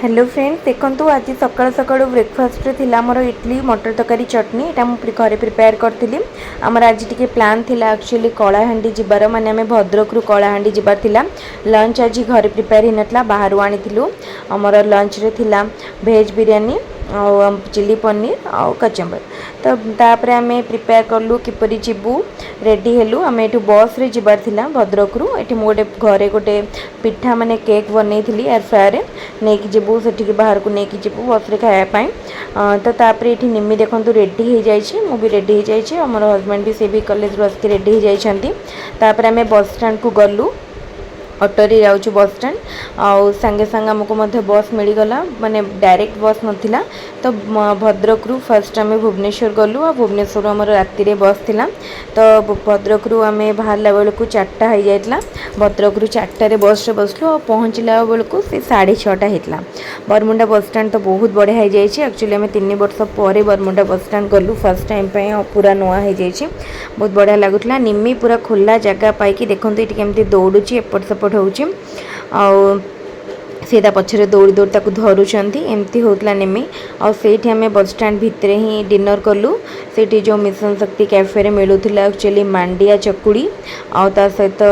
hello friends देखो आज सकाल सकाल ब्रेकफास्ट थिला मोर इडली मटर तरकारी चटनी यहाँ मुझे घरे प्रिपेयर करी आमर आज टी प्लान थिला एक्चुअली कलाहांडी जीवार माने आम भद्रक कलाहांडी जीवार थिला लंच आज घरे प्रिपेयर ही नाला बाहर आनी आमर लंच रे थिला भेज बिरयानी और चिली पनीर और कचम्बर तो तापर आम प्रिपेयर कलु किपरि जीवु रेडी हेलु आम ये बस रे जीवार थिला भद्रक ये गोटे घरे गोटे पिठा माने केक बनई थी एयर फ्रायर नहीं कि जीवु से बाहर को लेकिन जीवु बस रे खायापाई तो तापर ये निमी देखो रेडी हो जाए मुझे रेडी हो जाए मोर हजबैंड भी से भी कॉलेज बस के रेडी हो जाते आम बस स्टैंड को गलु ऑटोरी जाऊँ बस स्टैंड आउ सांगे सांगे आमको बस मिलगला माने डायरेक्ट बस नथिला तो भद्रक फर्स्ट आम भुवनेश्वर गलु आ भुवनेश्वर आम राति रे बस थिला तो भद्रक आम बाहरला बेलू 4टा हो जाता भद्रक 4टारे बस रे बसलु और पहुँचला बेलू से 6:30 होता बरमुंडा बस स्टैंड तो बहुत बढ़िया हो जाए एक्चुअली आम 3 वर्ष पर Bermuda bus stand गलु first time पूरा नुआ हो जाए बहुत बढ़िया लगुला निमी पूरा खोला जगह पाई देखो ये केमती दौड़ुची एपट सेपट होउची आउ सीधा पछरे दौड़ी दौड़ी ताकू धरुचंती एमती होतला नेमी और सेठी हमें बस स्टैंड भितर ही डिनर कलु सेठी जो मिशन शक्ति कैफे रे मिलुथिला एक्चुअली मांडिया चकुड़ी और ता सहित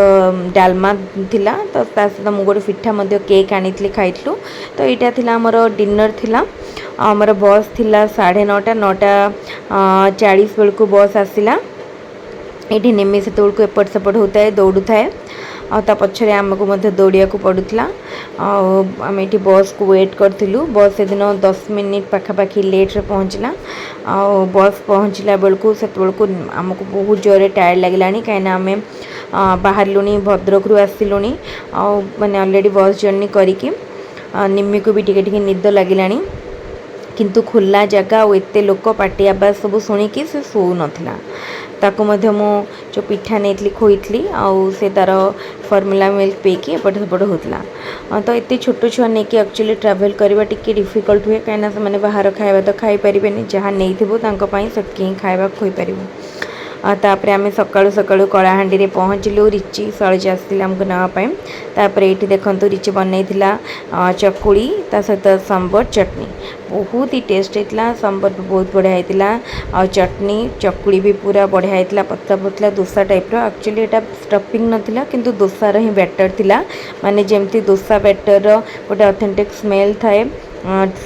डालमा थिला तो ता सहित मु गोटे पिठा मध्ये केक आनीथली खाइथलु तो एटा थिला हमर डिनर थिला हमर बस थिला 9:30 9:40 बेलू बस आसिला ये नेमी से बेलू एपट सेपट होता है दौड़ू थाए आ पछरे आमको दौड़िया को पड़ूला आम ये बस को वेट करूँ बस से दिन 10 मिनिट पाखापाखि लेट रे पहुँचला आ बस पहुँचला बेलू से बेलू आमको बहुत जोरे टायर्ड लगलानी कहीं आम बाहरलुनी भद्रक आसिलुनी माने ऑलरेडी बस जर्नी करके निम्मी को भी टिके निद लगिलानी किंतु खुला जगह और एते लोक पार्टी आवाज सब शुणिकी से शो नाला ताको मध्य मु जो पिठा नहीं खोई आउ से तार फॉर्मूला मिल्क पेकी एपट सेपट होता तो ये छोट छुआ नहीं कि एक्चुअली ट्रैवल करवा टिके डिफिकल्ट हुए कहीं से बाहर खाଇବା तो खाई पारे जहाँ नहीं से खावा खोई पार तापर आम सकाळु सकाळु कलाहांडी रे पहुँचलु रिची सलज आसला आमको नापाई तापर ये देखो रिची बनई चकुड़ी ता सहित सांबर चटनी बहुत ही टेस्ट होता सांबर भी बहुत बढ़िया होता आ चटनी चकुड़ी भी पूरा बढ़िया होता पतला पतला डोसा टाइप एक्चुअली यहाँ स्टफिंग नाला किंतु डोसार ही बैटर थिला माने जेमती डोसा बैटर गोटे ऑथेंटिक स्मेल थाए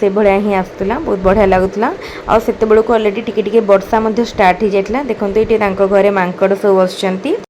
से भाया ही आसला बहुत बढ़िया लगुला आते बेलू अलरेडी टिके वर्षा स्टार्ट हो जाता देखो ये घरे मांकड़ सब बसुँच